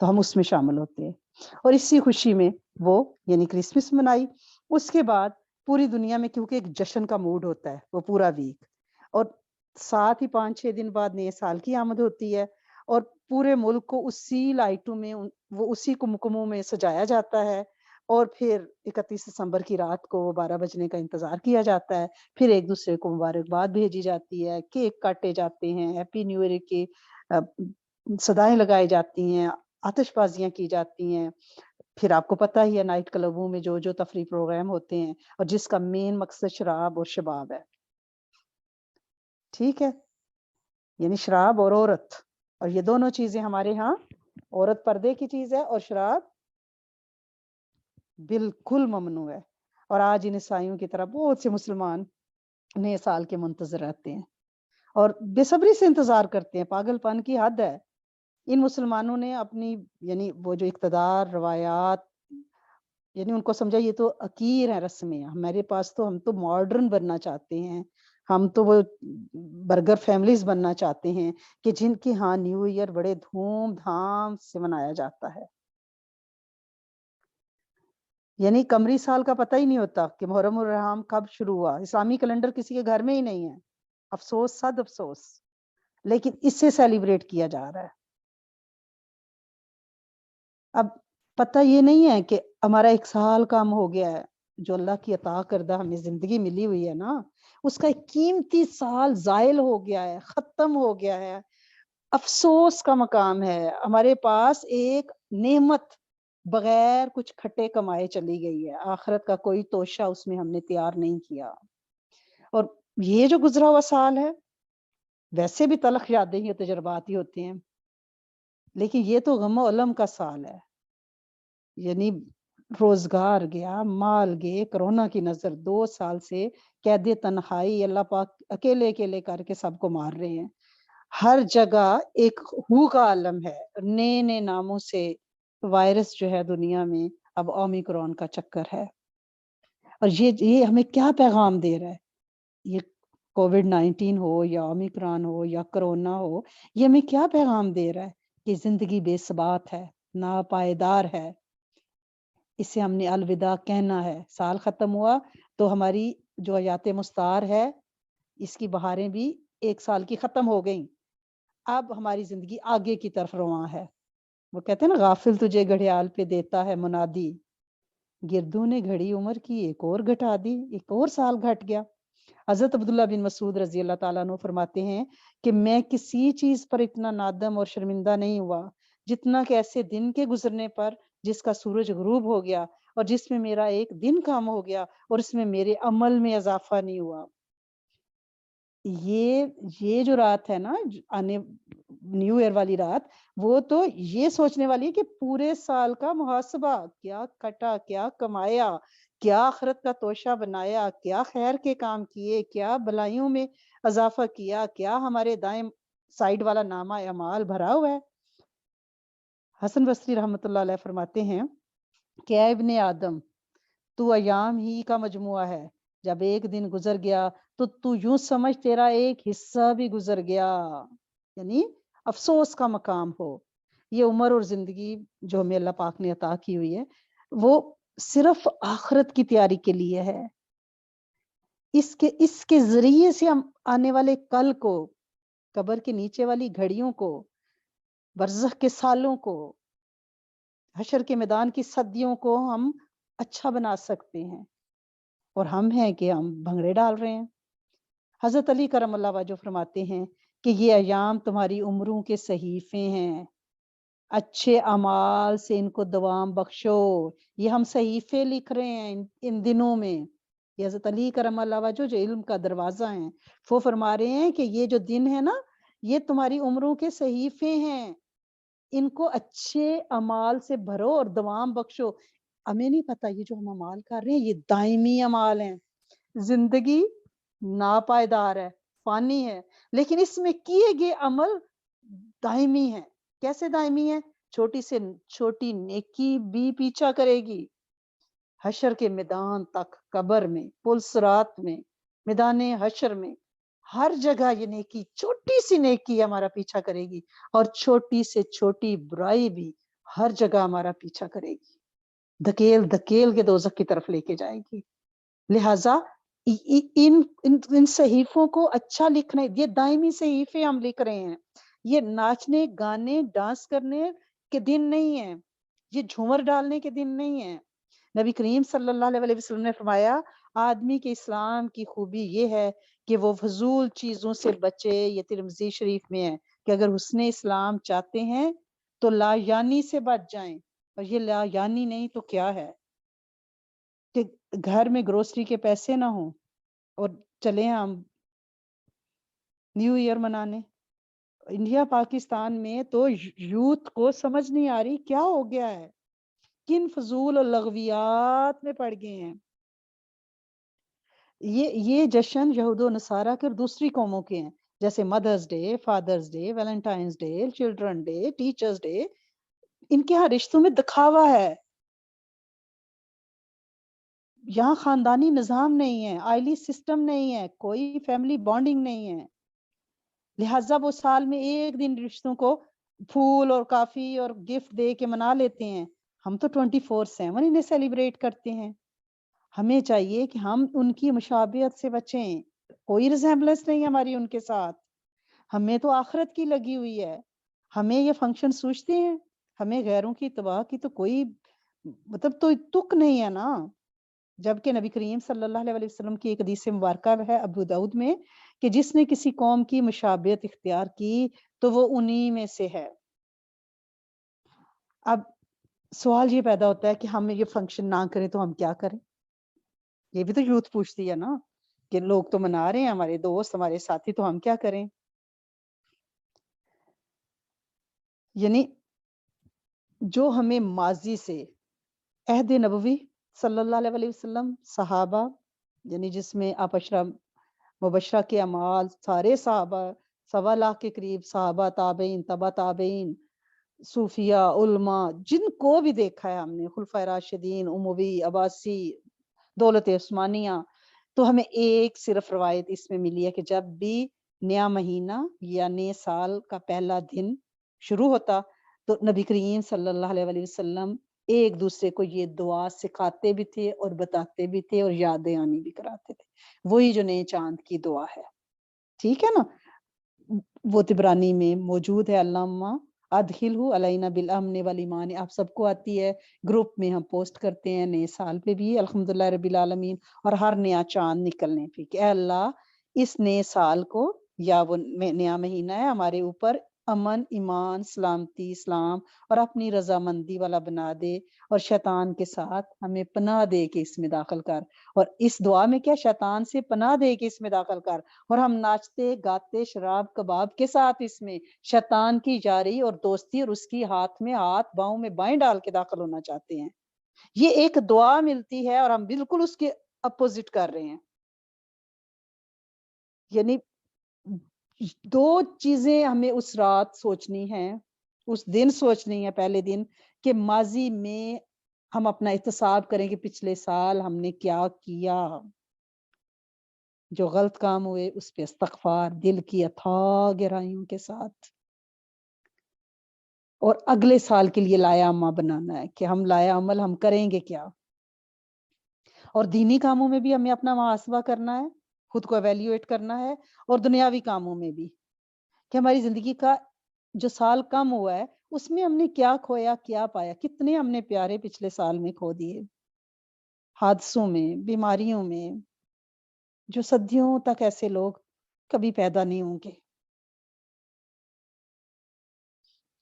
تو ہم اس میں شامل ہوتے ہیں، اور اسی خوشی میں وہ یعنی کرسمس منائی۔ اس کے بعد پوری دنیا میں کیونکہ ایک جشن کا موڈ ہوتا ہے وہ پورا ویک، اور ساتھ ہی 5-6 دن بعد نئے سال کی آمد ہوتی ہے، اور پورے ملک کو اسی لائٹوں میں وہ اسی کمکموں میں سجایا جاتا ہے، اور پھر 31 دسمبر کی رات کو وہ 12 بجنے کا انتظار کیا جاتا ہے، پھر ایک دوسرے کو مبارکباد بھیجی جاتی ہے، کیک کاٹے جاتے ہیں، ہیپی نیو ایئر کی صدائیں لگائی جاتی ہیں، آتش بازیاں کی جاتی ہیں، پھر آپ کو پتہ ہی ہے نائٹ کلبوں میں جو تفریح پروگرام ہوتے ہیں، اور جس کا مین مقصد شراب اور شباب ہے، ٹھیک ہے، یعنی شراب اور عورت، اور یہ دونوں چیزیں ہمارے ہاں، عورت پردے کی چیز ہے اور شراب بالکل ممنوع ہے۔ اور آج ان عیسائیوں کی طرح بہت سے مسلمان نئے سال کے منتظر رہتے ہیں اور بے صبری سے انتظار کرتے ہیں، پاگل پن کی حد ہے۔ ان مسلمانوں نے اپنی یعنی وہ جو اقتدار، روایات، یعنی ان کو سمجھا یہ تو عقیر ہے رسمیں، ہمارے پاس تو ہم تو ماڈرن بننا چاہتے ہیں، ہم تو وہ برگر فیملیز بننا چاہتے ہیں کہ جن کی ہاں نیو ایئر بڑے دھوم دھام سے منایا جاتا ہے۔ یعنی قمری سال کا پتہ ہی نہیں ہوتا کہ محرم الرحام کب شروع ہوا، اسلامی کیلنڈر کسی کے گھر میں ہی نہیں ہے، افسوس صد افسوس، لیکن اس سے سیلیبریٹ کیا جا رہا ہے۔ اب پتہ یہ نہیں ہے کہ ہمارا 1 سال کم ہو گیا ہے، جو اللہ کی عطا کردہ ہمیں زندگی ملی ہوئی ہے نا، اس کا ایک قیمتی سال زائل ہو گیا ہے، ختم ہو گیا ہے، افسوس کا مقام ہے۔ ہمارے پاس ایک نعمت بغیر کچھ کھٹے کمائے چلی گئی ہے، آخرت کا کوئی توشہ اس میں ہم نے تیار نہیں کیا، اور یہ جو گزرا ہوا سال ہے ویسے بھی تلخ یادیں ہی تجربات ہی ہوتے ہیں، لیکن یہ تو غم و الم کا سال ہے، یعنی روزگار گیا، مال گئے، کرونا کی نظر 2 سال سے قید تنہائی، اللہ پاک اکیلے اکیلے کر کے سب کو مار رہے ہیں، ہر جگہ ایک ہو کا عالم ہے، نئے نئے ناموں سے وائرس جو ہے دنیا میں اب اومیکرون کا چکر ہے، اور یہ ہمیں کیا پیغام دے رہا ہے؟ یہ کووڈ-19 ہو یا اومیکرون ہو یا کرونا ہو، یہ ہمیں کیا پیغام دے رہا ہے کہ زندگی بے ثبات ہے، ناپائیدار ہے، اسے ہم نے الوداع کہنا ہے۔ سال ختم ہوا تو ہماری جو حیات مستعار ہے اس کی بہاریں بھی 1 سال کی ختم ہو گئیں، اب ہماری زندگی آگے کی طرف رواں ہے۔ وہ کہتے ہیں نا غافل تجھے گھڑیال پہ دیتا ہے منادی، گردوں نے گھڑی عمر کی ایک اور گھٹا دی، ایک اور سال گھٹ گیا۔ حضرت عبداللہ بن مسعود رضی اللہ تعالیٰ عنہ فرماتے ہیں کہ میں کسی چیز پر اتنا نادم اور شرمندہ نہیں ہوا جتنا کہ ایسے دن کے گزرنے پر جس کا سورج غروب ہو گیا اور جس میں میرا ایک دن کم ہو گیا اور اس میں میرے عمل میں اضافہ نہیں ہوا۔ یہ جو رات ہے نا آنے نیو ایئر والی رات، وہ تو یہ سوچنے والی ہے کہ پورے سال کا محاسبہ، کیا کٹا، کیا کمایا، کیا آخرت کا توشہ بنایا، کیا خیر کے کام کیے، کیا بلائیوں میں اضافہ کیا، کیا ہمارے دائیں سائڈ والا نامہ اعمال بھرا ہوا ہے۔ حسن بصری رحمۃ اللہ علیہ فرماتے ہیں کہ اے ابن آدم، تو ایام ہی کا مجموعہ ہے، جب ایک دن گزر گیا تو یوں سمجھ تیرا ایک حصہ بھی گزر گیا، یعنی افسوس کا مقام ہو۔ یہ عمر اور زندگی جو ہمیں اللہ پاک نے عطا کی ہوئی ہے وہ صرف آخرت کی تیاری کے لیے ہے، اس کے ذریعے سے ہم آنے والے کل کو، قبر کے نیچے والی گھڑیوں کو، برزخ کے سالوں کو، حشر کے میدان کی صدیوں کو ہم اچھا بنا سکتے ہیں، اور ہم ہیں کہ ہم بھنگڑے ڈال رہے ہیں۔ حضرت علی کرم اللہ وجہ فرماتے ہیں کہ یہ ایام تمہاری عمروں کے صحیفے ہیں، اچھے اعمال سے ان کو دوام بخشو۔ یہ ہم صحیفے لکھ رہے ہیں ان دنوں میں۔ یہ حضرت علی کرم اللہ وجہ جو علم کا دروازہ ہیں، وہ فرما رہے ہیں کہ یہ جو دن ہے نا، یہ تمہاری عمروں کے صحیفے ہیں، ان کو اچھے اعمال سے بھرو اور دوام بخشو۔ ہمیں نہیں پتا یہ جو ہم اعمال کر رہے ہیں یہ دائمی اعمال ہیں۔ زندگی ناپائیدار ہے، فانی ہے، لیکن اس میں کیے گئے عمل دائمی ہیں۔ کیسے دائمی ہیں؟ چھوٹی سے چھوٹی نیکی بھی پیچھا کرے گی، حشر کے میدان تک، قبر میں، پل صراط میں، میدان حشر میں، ہر جگہ یہ نیکی، چھوٹی سی نیکی ہمارا پیچھا کرے گی، اور چھوٹی سے چھوٹی برائی بھی ہر جگہ ہمارا پیچھا کرے گی، دھکیل دھکیل کے دوزخ کی طرف لے کے جائے گی۔ لہٰذا ان صحیفوں کو اچھا لکھنا، یہ دائمی صحیفے ہم لکھ رہے ہیں، یہ ناچنے گانے ڈانس کرنے کے دن نہیں ہیں، یہ جھومر ڈالنے کے دن نہیں ہیں۔ نبی کریم صلی اللہ علیہ وسلم نے فرمایا آدمی کے اسلام کی خوبی یہ ہے کہ وہ فضول چیزوں سے بچے۔ یہ ترمذی شریف میں ہے کہ اگر حسن اسلام چاہتے ہیں تو لا یعنی سے بچ جائیں، اور یہ لا یعنی نہیں تو کیا ہے کہ گھر میں گروسری کے پیسے نہ ہوں اور چلیں ہم نیو ایئر منانے۔ انڈیا پاکستان میں تو یوتھ کو سمجھ نہیں آ رہی کیا ہو گیا ہے، کن فضول اور لغویات میں پڑ گئے ہیں۔ یہ جشن یہود و نصارہ کے اور دوسری قوموں کے ہیں، جیسے mother's day, father's day, valentine's day, children day, teachers' day. ان کے ہاں رشتوں میں دکھاوا ہے، یہاں خاندانی نظام نہیں ہے، آئلی سسٹم نہیں ہے، کوئی فیملی بانڈنگ نہیں ہے۔ لہٰذا وہ سال میں ایک دن رشتوں کو پھول اور کافی اور گفٹ دے کے منا لیتے ہیں، ہم تو 24/7 انہیں سیلیبریٹ کرتے ہیں۔ ہمیں چاہیے کہ ہم ان کی مشابہت سے بچیں، کوئی ریزیمبلنس نہیں ہماری ان کے ساتھ، ہمیں تو آخرت کی لگی ہوئی ہے، ہمیں یہ فنکشن سوچتے ہیں، ہمیں غیروں کی تباہ کی تو کوئی مطلب تو تک نہیں ہے نا۔ جبکہ نبی کریم صلی اللہ علیہ وسلم کی ایک حدیث مبارکہ ہے ابو داؤد میں کہ جس نے کسی قوم کی مشابہت اختیار کی تو وہ انہی میں سے ہے۔ اب سوال یہ پیدا ہوتا ہے کہ ہم یہ فنکشن نہ کریں تو ہم کیا کریں؟ یہ بھی تو یوتھ پوچھتی ہے نا کہ لوگ تو منا رہے ہیں، ہمارے دوست ہمارے ساتھی، تو ہم کیا کریں؟ یعنی جو ہمیں ماضی سے عہد نبوی صلی اللہ علیہ وسلم، صحابہ یعنی جس میں آپ اشرا مبشرہ کے اعمال، سارے صحابہ 1.25 کے قریب صحابہ، تابعین، تبع تابعین، صوفیہ، علماء، جن کو بھی دیکھا ہے ہم نے، خلفائے راشدین، اموی، عباسی، دولت عثمانیہ، تو ہمیں ایک صرف روایت اس میں ملی ہے کہ جب بھی نیا مہینہ یا نئے سال کا پہلا دن شروع ہوتا تو نبی کریم صلی اللہ علیہ وسلم ایک دوسرے کو یہ دعا سکھاتے بھی تھے اور بتاتے بھی تھے اور یاد دہانی بھی کراتے تھے، وہی جو نئے چاند کی دعا ہے، ٹھیک ہے نا؟ وہ تبرانی میں موجود ہے، اللہم ادخلہ علینا بالامن والایمان، آپ سب کو آتی ہے، گروپ میں ہم پوسٹ کرتے ہیں نئے سال پہ بھی الحمدللہ رب العالمین، اور ہر نیا چاند نکلنے پہ کہ اے اللہ اس نئے سال کو یا وہ نیا مہینہ ہے ہمارے اوپر امن، ایمان، سلامتی، اسلام اور اپنی رضامندی والا بنا دے، اور شیطان کے ساتھ ہمیں پناہ دے کے اس میں داخل کر، اور اس دعا میں کیا شیطان سے پناہ دے کے اس میں داخل کر، اور ہم ناچتے گاتے شراب کباب کے ساتھ اس میں شیطان کی یاری اور دوستی اور اس کی ہاتھ میں ہاتھ باؤں میں بائیں ڈال کے داخل ہونا چاہتے ہیں۔ یہ ایک دعا ملتی ہے اور ہم بالکل اس کے اپوزٹ کر رہے ہیں۔ یعنی دو چیزیں ہمیں اس رات سوچنی ہیں، اس دن سوچنی ہے، پہلے دن کہ ماضی میں ہم اپنا احتساب کریں کہ پچھلے سال ہم نے کیا کیا، جو غلط کام ہوئے اس پہ استغفار دل کی اتھاہ گہرائیوں کے ساتھ، اور اگلے سال کے لیے لایا عمل بنانا ہے کہ ہم لایا عمل ہم کریں گے کیا۔ اور دینی کاموں میں بھی ہمیں اپنا محاسبہ کرنا ہے، خود کو ایویلیویٹ کرنا ہے، اور دنیاوی کاموں میں بھی کہ ہماری زندگی کا جو سال کم ہوا ہے اس میں ہم نے کیا کھویا، کیا پایا، کتنے ہم نے پیارے پچھلے سال میں کھو دیے، حادثوں میں، بیماریوں میں، جو صدیوں تک ایسے لوگ کبھی پیدا نہیں ہوں گے،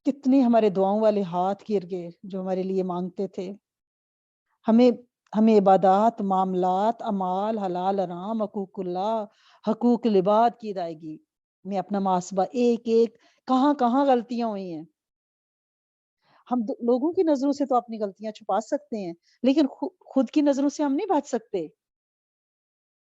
کتنے ہمارے دعاؤں والے ہاتھ گر گئے جو ہمارے لیے مانگتے تھے۔ ہمیں عبادات، معاملات، اعمال، حلال حرام، حقوق اللہ، حقوق العباد کی ادائیگی میں اپنا محاسبہ ایک ایک کہاں کہاں غلطیاں ہوئی ہیں۔ ہم لوگوں کی نظروں سے تو اپنی غلطیاں چھپا سکتے ہیں لیکن خود کی نظروں سے ہم نہیں بچ سکتے۔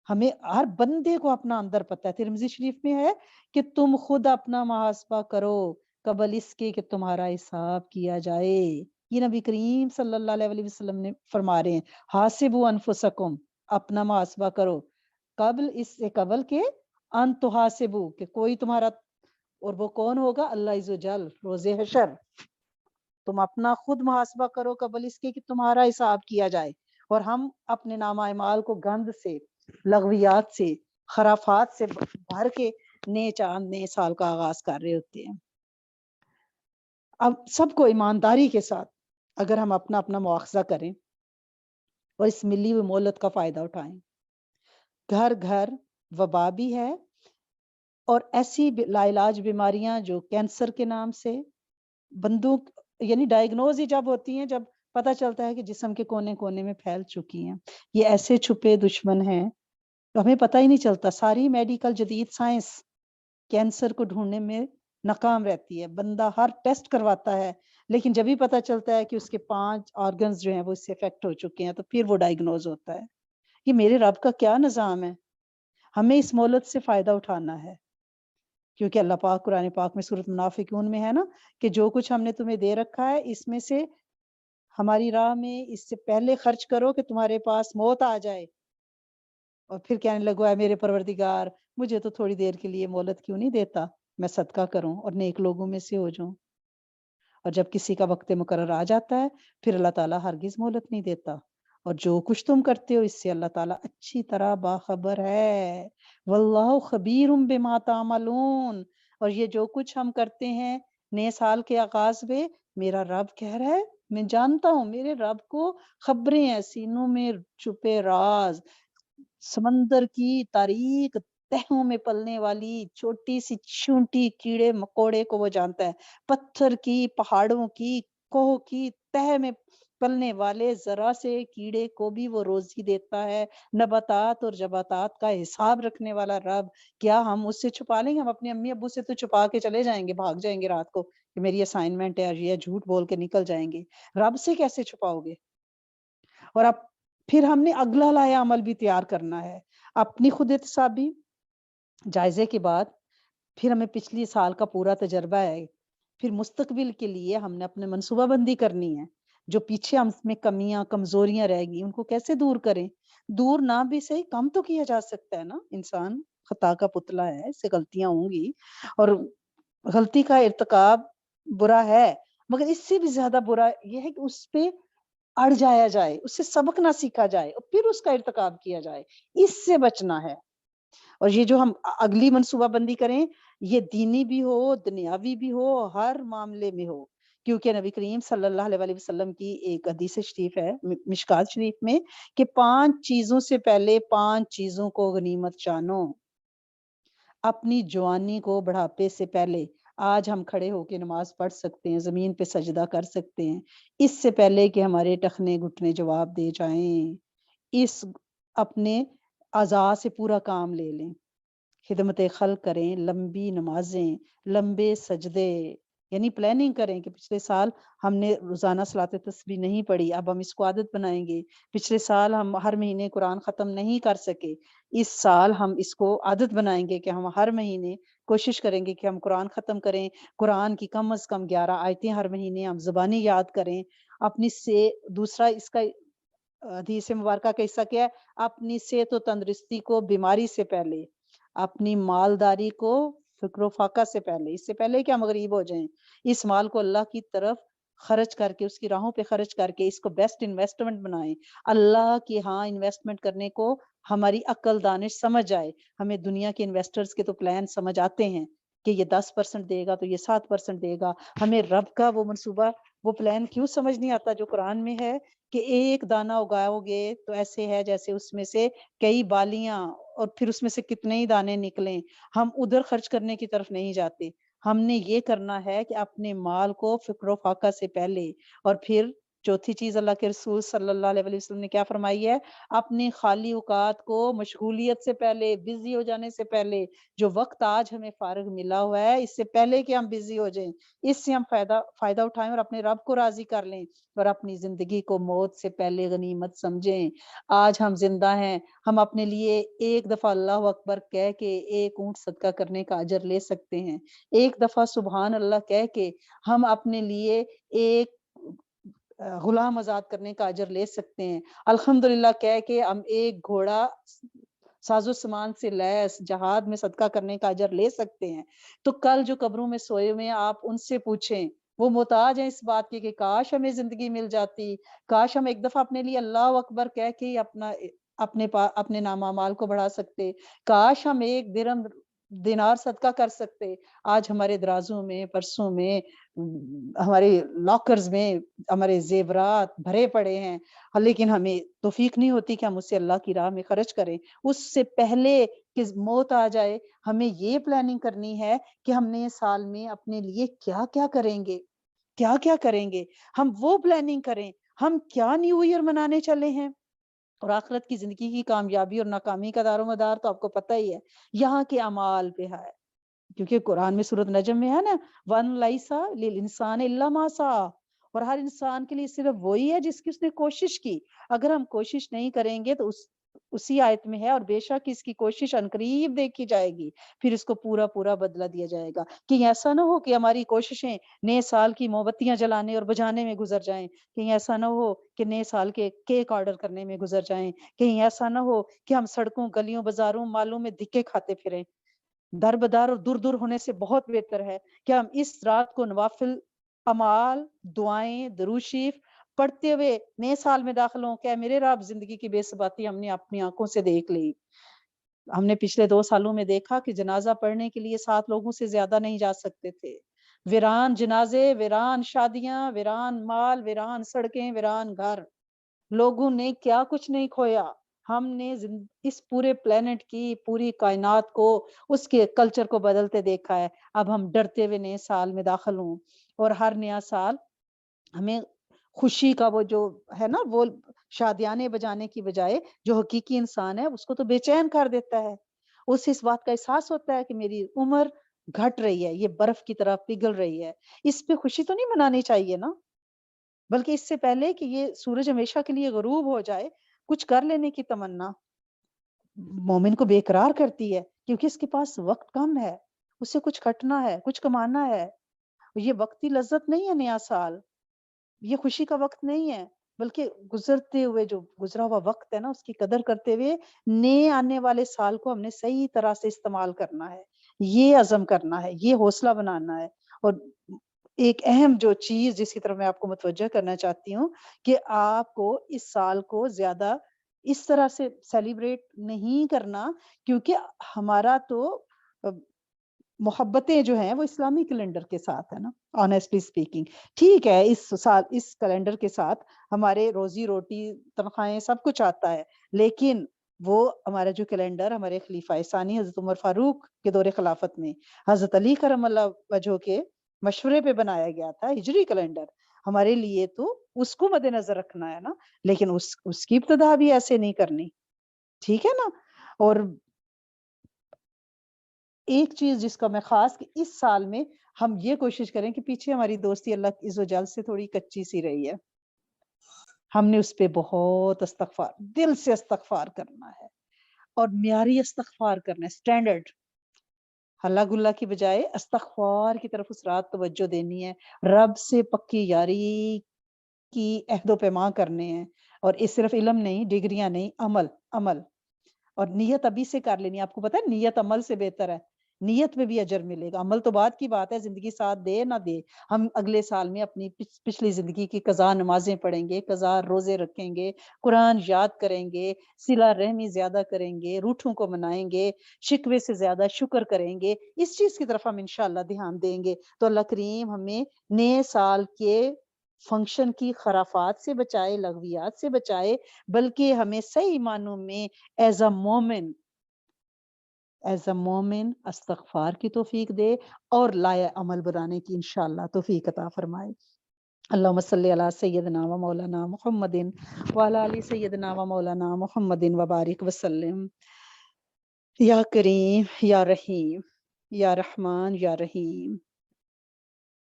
ہمیں ہر بندے کو اپنا اندر پتہ ہے، ترمذی شریف میں ہے کہ تم خود اپنا محاسبہ کرو قبل اس کے کہ تمہارا حساب کیا جائے۔ یہ نبی کریم صلی اللہ علیہ وسلم نے فرما رہے ہیں، حاسبوا انفسکم، اپنا محاسبہ کرو قبل اس سے، قبل کے ان تحاسبوا، کہ کوئی تمہارا، اور وہ کون ہوگا؟ اللہ عز و جل روز حشر۔ تم اپنا خود محاسبہ کرو قبل اس کے کہ تمہارا حساب کیا جائے، اور ہم اپنے نامہ اعمال کو گند سے، لغویات سے، خرافات سے بھر کے نئے چاند نئے سال کا آغاز کر رہے ہوتے ہیں۔ اب سب کو ایمانداری کے ساتھ اگر ہم اپنا اپنا مواخذہ کریں اور اس ملی ہوئی مہلت کا فائدہ اٹھائیں، گھر گھر وبا بھی ہے، اور ایسی لا علاج بیماریاں جو کینسر کے نام سے بندوں، یعنی ڈائگنوز ہی جب ہوتی ہیں جب پتہ چلتا ہے کہ جسم کے کونے کونے میں پھیل چکی ہیں۔ یہ ایسے چھپے دشمن ہیں تو ہمیں پتہ ہی نہیں چلتا۔ ساری میڈیکل جدید سائنس کینسر کو ڈھونڈنے میں ناکام رہتی ہے، بندہ ہر ٹیسٹ کرواتا ہے لیکن جب ہی پتہ چلتا ہے کہ اس کے 5 آرگنز جو ہیں وہ اس سے افیکٹ ہو چکے ہیں تو پھر وہ ڈائگنوز ہوتا ہے۔ یہ میرے رب کا کیا نظام ہے؟ ہمیں اس مہلت سے فائدہ اٹھانا ہے، کیونکہ اللہ پاک قرآن پاک میں سورۃ منافقون میں ہے نا کہ جو کچھ ہم نے تمہیں دے رکھا ہے اس میں سے ہماری راہ میں اس سے پہلے خرچ کرو کہ تمہارے پاس موت آ جائے، اور پھر کہنے لگو اے میرے پروردگار مجھے تو تھوڑی دیر کے لیے مہلت کیوں نہیں دیتا، میں صدقہ کروں اور نیک لوگوں میں سے ہو جاؤں۔ اور جب کسی کا وقت مقرر آ جاتا ہے پھر اللہ تعالیٰ ہرگز مہلت نہیں دیتا، اور جو کچھ تم کرتے ہو اس سے اللہ تعالیٰ اچھی طرح باخبر ہے۔ واللہ خبیر بما تعملون، اور یہ جو کچھ ہم کرتے ہیں نئے سال کے آغاز میں، میرا رب کہہ رہا ہے میں جانتا ہوں، میرے رب کو خبریں ہیں، سینوں میں چھپے راز، سمندر کی تاریک تہوں میں پلنے والی چھوٹی سی چھونٹی کیڑے مکوڑے کو وہ جانتا ہے، پتھر کی، پہاڑوں کی، کوہ کی تہ میں پلنے والے ذرا سے کیڑے کو بھی وہ روزی دیتا ہے، نباتات اور جباتات کا حساب رکھنے والا رب۔ کیا ہم اس سے چھپا لیں گے؟ ہم اپنے امی ابو سے تو چھپا کے چلے جائیں گے، بھاگ جائیں گے رات کو کہ میری اسائنمنٹ ہے، اور یہ جھوٹ بول کے نکل جائیں گے۔ رب سے کیسے چھپاؤ گے؟ اور اب پھر ہم نے اگلا لایا عمل بھی تیار کرنا ہے، اپنی خود احتسابی جائزے کے بعد پھر ہمیں پچھلی سال کا پورا تجربہ ہے، پھر مستقبل کے لیے ہم نے اپنے منصوبہ بندی کرنی ہے، جو پیچھے ہم میں کمیاں کمزوریاں رہ گئی ان کو کیسے دور کریں۔ دور نہ بھی صحیح کم تو کیا جا سکتا ہے نا، انسان خطا کا پتلا ہے، اس سے غلطیاں ہوں گی، اور غلطی کا ارتکاب برا ہے، مگر اس سے بھی زیادہ برا یہ ہے کہ اس پہ اڑ جایا جائے، اس سے سبق نہ سیکھا جائے اور پھر اس کا ارتکاب کیا جائے، اس سے بچنا ہے۔ اور یہ جو ہم اگلی منصوبہ بندی کریں یہ دینی بھی ہو، دنیاوی بھی ہو، ہر معاملے میں ہو، کیونکہ نبی کریم صلی اللہ علیہ وسلم کی ایک حدیث شریف ہے مشکات شریف میں کہ 5 چیزوں سے پہلے 5 چیزوں کو غنیمت جانو۔ اپنی جوانی کو بڑھاپے سے پہلے، آج ہم کھڑے ہو کے نماز پڑھ سکتے ہیں، زمین پہ سجدہ کر سکتے ہیں، اس سے پہلے کہ ہمارے ٹخنے گھٹنے جواب دے جائیں، اس اپنے اعضاء سے پورا کام لے لیں، خدمت خلق کریں، لمبی نمازیں، لمبے سجدے، یعنی پلاننگ کریں کہ پچھلے سال ہم نے روزانہ صلاۃ تسبیح نہیں پڑھی، اب ہم اس کو عادت بنائیں گے۔ پچھلے سال ہم ہر مہینے قرآن ختم نہیں کر سکے، اس سال ہم اس کو عادت بنائیں گے کہ ہم ہر مہینے کوشش کریں گے کہ ہم قرآن ختم کریں، قرآن کی کم از کم 11 آیتیں ہر مہینے ہم زبانی یاد کریں۔ اپنی سے دوسرا اس کا حدیث مبارکہ کا حصہ کیا ہے؟ اپنی صحت و تندرستی کو بیماری سے پہلے، اپنی مالداری کو فکر و فاقہ سے پہلے، اس سے پہلے کہ ہم غریب ہو جائیں، اس مال کو اللہ کی طرف خرچ کر کے، اس کی راہوں پہ خرچ کر کے اس کو بیسٹ انویسٹمنٹ بنائیں، اللہ کی ہاں انویسٹمنٹ کرنے کو ہماری عقل دانش سمجھ آئے۔ ہمیں دنیا کے انویسٹرز کے تو پلان سمجھ آتے ہیں کہ یہ 10% دے گا تو یہ 7% دے گا، ہمیں رب کا وہ منصوبہ وہ پلان کیوں سمجھ نہیں آتا جو قرآن میں ہے کہ ایک دانہ اگاؤ گے تو ایسے ہے جیسے اس میں سے کئی بالیاں، اور پھر اس میں سے کتنے ہی دانے نکلیں۔ ہم ادھر خرچ کرنے کی طرف نہیں جاتے، ہم نے یہ کرنا ہے کہ اپنے مال کو فکر و فاقہ سے پہلے، اور پھر چوتھی چیز اللہ کے رسول صلی اللہ علیہ وسلم نے کیا فرمائی ہے؟ اپنی خالی اوقات کو مشغولیت سے پہلے، بزی ہو جانے سے پہلے، جو وقت آج ہمیں فارغ ملا ہوا ہے اس سے پہلے کہ ہم بزی ہو جائیں، اس سے ہم فائدہ اٹھائیں اور اپنے رب کو راضی کر لیں، اور اپنی زندگی کو موت سے پہلے غنیمت سمجھیں۔ آج ہم زندہ ہیں، ہم اپنے لیے ایک دفعہ اللہ اکبر کہہ کے ایک اونٹ صدقہ کرنے کا اجر لے سکتے ہیں، ایک دفعہ سبحان اللہ کہہ کے ہم اپنے لیے ایک غلام آزاد کرنے کا اجر لے سکتے ہیں، الحمدللہ کہہ کے ہم ایک گھوڑا ساز و سامان سے لیس جہاد میں صدقہ کرنے کا اجر لے سکتے ہیں۔ تو کل جو قبروں میں سوئے ہوئے ہیں آپ ان سے پوچھیں وہ محتاج ہیں اس بات کی کہ کاش ہمیں زندگی مل جاتی، کاش ہم ایک دفعہ اپنے لیے اللہ اکبر کہہ کے اپنے نام اعمال کو بڑھا سکتے، کاش ہم ایک درہم دینار صدقہ کر سکتے۔ آج ہمارے درازوں میں، پرسوں میں، ہمارے لاکرز میں ہمارے زیورات بھرے پڑے ہیں، لیکن ہمیں توفیق نہیں ہوتی کہ ہم اسے اللہ کی راہ میں خرچ کریں۔ اس سے پہلے کہ موت آ جائے ہمیں یہ پلاننگ کرنی ہے کہ ہم نئے سال میں اپنے لیے کیا کیا کریں گے، کیا کیا کریں گے، ہم وہ پلاننگ کریں۔ ہم کیا نیو ایئر منانے چلے ہیں؟ اور آخرت کی زندگی کی کامیابی اور ناکامی کا دار و مدار تو آپ کو پتہ ہی ہے یہاں کے اعمال پہ ہے، کیونکہ قرآن میں سورۃ نجم میں ہے نا، وَأَنْ لَيْسَ لِلْإِنسَانِ إِلَّا مَا سَعَى، اور ہر انسان کے لیے صرف وہی ہے جس کی اس نے کوشش کی۔ اگر ہم کوشش نہیں کریں گے تو اسی آیت میں ہے، اور بے شک اس کی کوشش عنقریب دیکھی جائے گی، پھر اس کو پورا پورا بدلہ دیا جائے گا۔ کہیں ایسا نہ ہو کہ ہماری کوششیں نئے سال کی موم بتیاں جلانے اور بجانے میں گزر جائیں، کہیں ایسا نہ ہو کہ نئے سال کے کیک آرڈر کرنے میں گزر جائیں، کہیں ایسا نہ ہو کہ ہم سڑکوں، گلیوں، بازاروں، مالوں میں دھکے کھاتے پھریں۔ در بدار اور دور دور ہونے سے بہت بہتر ہے کہ ہم اس رات کو نوافل اعمال، دعائیں، درود شریف پڑھتے ہوئے نئے سال میں داخل ہوں کہ میرے رب زندگی کی بے ثباتی ہم نے اپنی آنکھوں سے دیکھ لی۔ ہم نے پچھلے 2 سالوں میں دیکھا کہ جنازہ پڑھنے کے لیے 7 لوگوں سے زیادہ نہیں جا سکتے تھے۔ ویران جنازے، ویران شادیاں، ویران مال، ویران سڑکیں، ویران گھر۔ لوگوں نے کیا کچھ نہیں کھویا، ہم نے اس پورے پلانٹ کی، پوری کائنات کو، اس کے کلچر کو بدلتے دیکھا ہے۔ اب ہم ڈرتے ہوئے نئے سال میں داخل ہوں، اور ہر نیا سال ہمیں خوشی کا وہ جو ہے نا، وہ شادیانے بجانے کی بجائے جو حقیقی انسان ہے اس کو تو بے چین کر دیتا ہے۔ اس بات کا احساس ہوتا ہے کہ میری عمر گھٹ رہی ہے، یہ برف کی طرح پگھل رہی ہے، اس پہ خوشی تو نہیں منانی چاہیے نا، بلکہ اس سے پہلے کہ یہ سورج ہمیشہ کے لیے غروب ہو جائے، کچھ کر لینے کی تمنا مومن کو بے قرار کرتی ہے، کیونکہ اس کے پاس وقت کم ہے، اسے کچھ کھٹنا ہے، کچھ کمانا ہے۔ یہ وقتی لذت نہیں ہے نیا سال، یہ خوشی کا وقت نہیں ہے، بلکہ گزرتے ہوئے جو گزرا ہوا وقت ہے نا، اس کی قدر کرتے ہوئے نئے آنے والے سال کو ہم نے صحیح طرح سے استعمال کرنا ہے، یہ عزم کرنا ہے، یہ حوصلہ بنانا ہے۔ اور ایک اہم جو چیز جس کی طرف میں آپ کو متوجہ کرنا چاہتی ہوں کہ آپ کو اس سال کو زیادہ اس طرح سے سیلیبریٹ نہیں کرنا، کیونکہ ہمارا تو محبتیں جو ہیں وہ اسلامی کیلنڈر کے ساتھ ہے نا، آنیسٹلی اسپیکنگ ٹھیک ہے، اس سال اس کیلنڈر کے ساتھ ہمارے روزی روٹی، تنخواہیں، سب کچھ آتا ہے، لیکن وہ ہمارا جو کیلنڈر ہمارے خلیفہ ثانی حضرت عمر فاروق کے دور خلافت میں حضرت علی کرم اللہ وجہ کے مشورے پہ بنایا گیا تھا، ہجری کیلنڈر ہمارے لیے تو اس کو مد نظر رکھنا ہے نا، لیکن اس کی ابتدا بھی ایسے نہیں کرنی، ٹھیک ہے نا۔ اور ایک چیز جس کا میں خاص کہ اس سال میں ہم یہ کوشش کریں کہ پیچھے ہماری دوستی اللہ عز و جل سے تھوڑی کچی سی رہی ہے، ہم نے اس پہ بہت استغفار، دل سے استغفار کرنا ہے، اور معیاری استغفار کرنا ہے، سٹینڈرڈ ہلا گلا کی بجائے استغفار کی طرف اس رات توجہ دینی ہے، رب سے پکی یاری کی عہد و پیمان کرنے ہیں، اور اس صرف علم نہیں، ڈگریاں نہیں، عمل عمل، اور نیت ابھی سے کر لینی۔ آپ کو پتا ہے نیت عمل سے بہتر ہے، نیت میں بھی اجر ملے گا، عمل تو بعد کی بات ہے، زندگی ساتھ دے نہ دے۔ ہم اگلے سال میں اپنی پچھلی زندگی کی قضا نمازیں پڑھیں گے، قضا روزے رکھیں گے، قرآن یاد کریں گے، صلہ رحمی زیادہ کریں گے، روٹھوں کو منائیں گے، شکوے سے زیادہ شکر کریں گے، اس چیز کی طرف ہم انشاءاللہ دھیان دیں گے تو اللہ کریم ہمیں نئے سال کے فنکشن کی خرافات سے بچائے، لغویات سے بچائے، بلکہ ہمیں صحیح معنوں میں ایز اے مومن استغفار کی توفیق دے، اور لائے عمل بنانے کی انشاءاللہ توفیق عطا فرمائے۔ اللہم صلی علی سیدنا و مولانا محمد وعلی آل سیدنا و مولانا محمد وبارک وسلم۔ یا کریم یا رحیم یا رحمان یا رحیم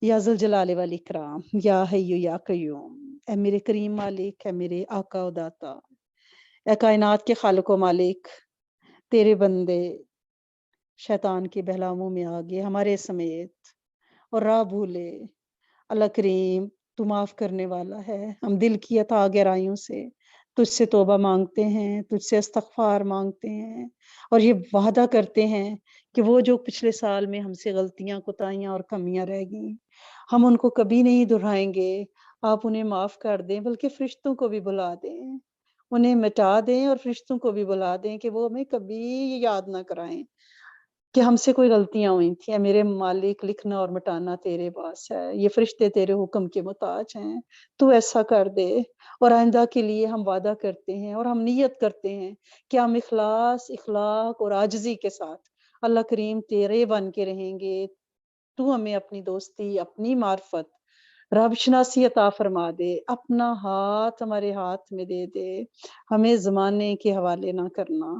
یا ذوالجلال والاکرام یا حی یا قیوم، اے میرے کریم مالک، اے میرے آقا و داتا، اے کائنات کے خالق و مالک، تیرے بندے شیطان کے بہلاموں میں آگے ہمارے سمیت اور راہ بھولے، اللہ کریم تو معاف کرنے والا ہے، ہم دل کی عطا گہرائیوں سے تجھ سے توبہ مانگتے ہیں، تجھ سے استغفار مانگتے ہیں، اور یہ وعدہ کرتے ہیں کہ وہ جو پچھلے سال میں ہم سے غلطیاں، کوتاہیاں اور کمیاں رہ گئیں ہم ان کو کبھی نہیں دہرائیں گے، آپ انہیں معاف کر دیں، بلکہ فرشتوں کو بھی بلا دیں، انہیں مٹا دیں اور فرشتوں کو بھی بلا دیں کہ وہ ہمیں کبھی یہ یاد نہ کرائیں کہ ہم سے کوئی غلطیاں ہوئی تھیں۔ اے میرے مالک، لکھنا اور مٹانا تیرے پاس ہے، یہ فرشتے تیرے حکم کے محتاج ہیں، تو ایسا کر دے۔ اور آئندہ کے لیے ہم وعدہ کرتے ہیں اور ہم نیت کرتے ہیں کہ ہم اخلاص، اخلاق اور عاجزی کے ساتھ اللہ کریم تیرے بن کے رہیں گے۔ تو ہمیں اپنی دوستی، اپنی معرفت، رب شناسی عطا فرما دے، اپنا ہاتھ ہمارے ہاتھ میں دے دے، ہمیں زمانے کے حوالے نہ کرنا۔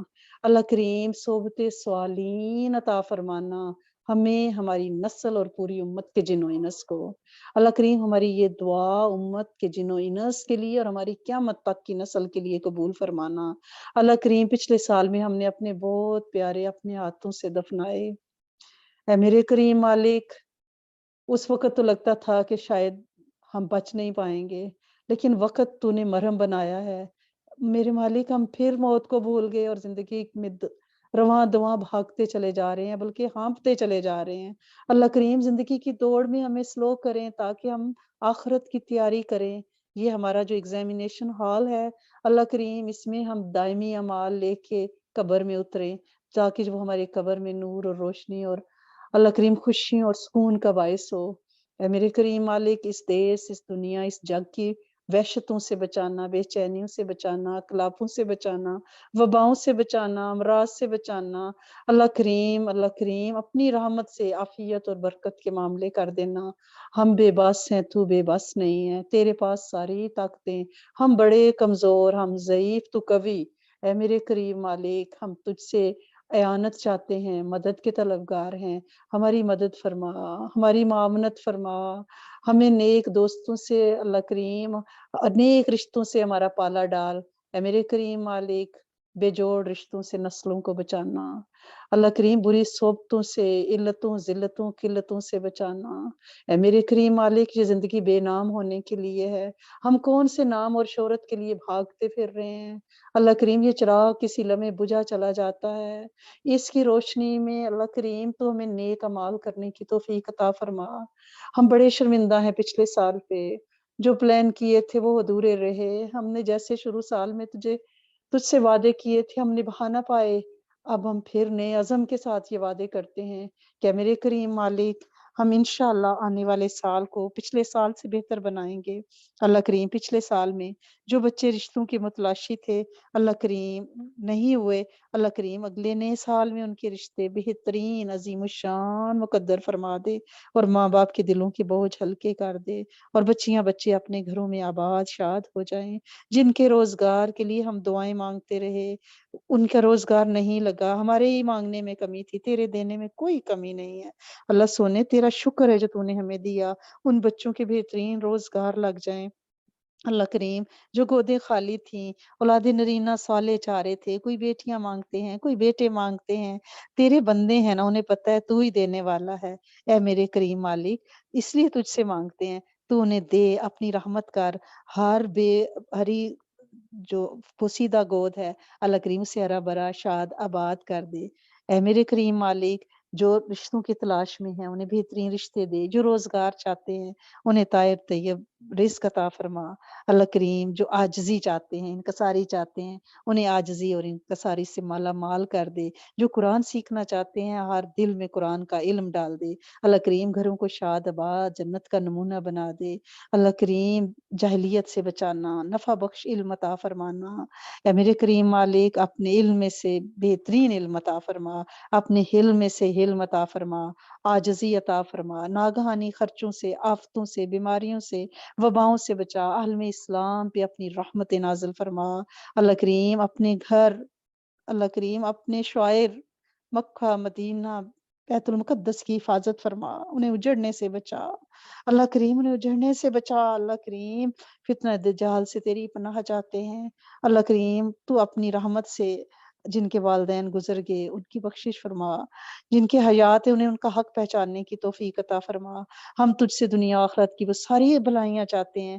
اللہ کریم صحبت صالحین عطا فرمانا ہمیں، ہماری نسل اور پوری امت کے جن و انس کو۔ اللہ کریم ہماری یہ دعا امت کے جن و انس کے لیے اور ہماری قیامت تک کی نسل کے لیے قبول فرمانا۔ اللہ کریم پچھلے سال میں ہم نے اپنے بہت پیارے اپنے ہاتھوں سے دفنائے، اے میرے کریم مالک، اس وقت تو لگتا تھا کہ شاید ہم بچ نہیں پائیں گے، لیکن وقت تو نے مرہم بنایا ہے۔ میرے مالک، ہم پھر موت کو بھول گئے اور زندگی میں رواں دواں بھاگتے چلے جا رہے ہیں، بلکہ ہانپتے چلے جا رہے ہیں۔ اللہ کریم زندگی کی دوڑ میں ہمیں سلو کریں تاکہ ہم آخرت کی تیاری کریں۔ یہ ہمارا جو ایگزامینیشن ہال ہے، اللہ کریم اس میں ہم دائمی اعمال لے کے قبر میں اتریں، تاکہ جو ہمارے قبر میں نور اور روشنی اور اللہ کریم خوشی اور سکون کا باعث ہو۔ اے میرے کریم مالک، اس دیس، اس دنیا، اس جگ کی وحشتوں سے بچانا، بے چینیوں سے بچانا، اکلافوں سے بچانا، وباؤں سے بچانا، امراض سے بچانا۔ اللہ کریم اپنی رحمت سے عافیت اور برکت کے معاملے کر دینا۔ ہم بے بس ہیں، تو بے بس نہیں ہے، تیرے پاس ساری طاقتیں، ہم بڑے کمزور، ہم ضعیف، تو قوی۔ اے میرے کریم مالک، ہم تجھ سے اعانت چاہتے ہیں، مدد کے طلبگار ہیں، ہماری مدد فرما، ہماری معاونت فرما، ہمیں نیک دوستوں سے اللہ کریم، نیک رشتوں سے ہمارا پالا ڈال۔ اے میرے کریم مالک، بے جوڑ رشتوں سے نسلوں کو بچانا، اللہ کریم بری صحبتوں سے، علتوں، ذلتوں، قلتوں سے بچانا۔ اے میرے کریم مالک، یہ زندگی بے نام ہونے کے لیے ہے، ہم کون سے نام اور شہرت کے لیے بھاگتے پھر رہے ہیں۔ اللہ کریم یہ چراغ کسی لمحے بجھا چلا جاتا ہے، اس کی روشنی میں اللہ کریم تو ہمیں نیک اعمال کرنے کی توفیق عطا فرما۔ ہم بڑے شرمندہ ہیں پچھلے سال پہ، جو پلان کیے تھے وہ ادھورے رہے، ہم نے جیسے شروع سال میں تجھ سے وعدے کیے تھے ہم نبھا نہ پائے۔ اب ہم پھر نئے عزم کے ساتھ یہ وعدے کرتے ہیں کہ میرے کریم مالک، ہم انشاءاللہ آنے والے سال کو پچھلے سال سے بہتر بنائیں گے۔ اللہ کریم پچھلے سال میں جو بچے رشتوں کے متلاشی تھے، اللہ کریم نہیں ہوئے، اللہ کریم اگلے نئے سال میں ان کے رشتے بہترین، عظیم الشان مقدر فرما دے، اور ماں باپ کے دلوں کے بوجھ ہلکے کر دے، اور بچیاں بچے اپنے گھروں میں آباد شاد ہو جائیں۔ جن کے روزگار کے لیے ہم دعائیں مانگتے رہے، ان کا روزگار نہیں لگا، ہمارے ہی مانگنے میں کمی تھی، تیرے دینے میں کوئی کمی نہیں ہے۔ اللہ سونے، تیرا شکر ہے جو تو نے ہمیں دیا، ان بچوں کے بہترین روزگار لگ جائیں۔ اللہ کریم جو گودیں خالی تھیں، اولاد نرینہ صالح چاہ رہے تھے، کوئی بیٹیاں مانگتے ہیں، کوئی بیٹے مانگتے ہیں، تیرے بندے ہیں نا، انہیں پتہ ہے تو ہی دینے والا ہے۔ اے میرے کریم مالک، اس لیے تجھ سے مانگتے ہیں، تو انہیں دے، اپنی رحمت کر، ہر بے ہری جو پوسیدہ گود ہے اللہ کریم سے ہرا بھرا شاد آباد کر دے۔ اے میرے کریم مالک، جو رشتوں کی تلاش میں ہیں انہیں بہترین رشتے دے، جو روزگار چاہتے ہیں انہیں طاہر طیب رزق عطا فرما۔ اللہ کریم جو عاجزی چاہتے ہیں، انکساری چاہتے ہیں، انہیں عاجزی اور انکساری سے مالا مال کر دے۔ جو قرآن سیکھنا چاہتے ہیں، ہر دل میں قرآن کا علم ڈال دے۔ اللہ کریم گھروں کو شاد آباد جنت کا نمونہ بنا دے۔ اللہ کریم جاہلیت سے بچانا، نفع بخش علم عطا فرمانا۔ اے میرے کریم مالک، اپنے علم میں سے بہترین علم عطا فرما، اپنے حلم میں سے حلم عطا فرما، عاجزی عطا فرما، ناگہانی خرچوں سے، آفتوں سے، بیماریوں سے، وباؤں سے بچا، عالم اسلام پہ اپنی رحمت نازل فرما۔ اللہ کریم اپنے گھر، اللہ کریم اپنے شاعر مکہ، مدینہ، بیت المقدس کی حفاظت فرما، انہیں اجڑنے سے بچا۔ اللہ کریم انہیں اجڑنے سے بچا۔ اللہ کریم فتنہ دجال سے تیری پناہ چاہتے ہیں۔ اللہ کریم تو اپنی رحمت سے جن کے والدین گزر گئے ان کی بخشش فرما، جن کے حیات ہے انہیں ان کا حق پہچاننے کی توفیق عطا فرما۔ ہم تجھ سے دنیا آخرت کی وہ ساری بھلائیاں چاہتے ہیں،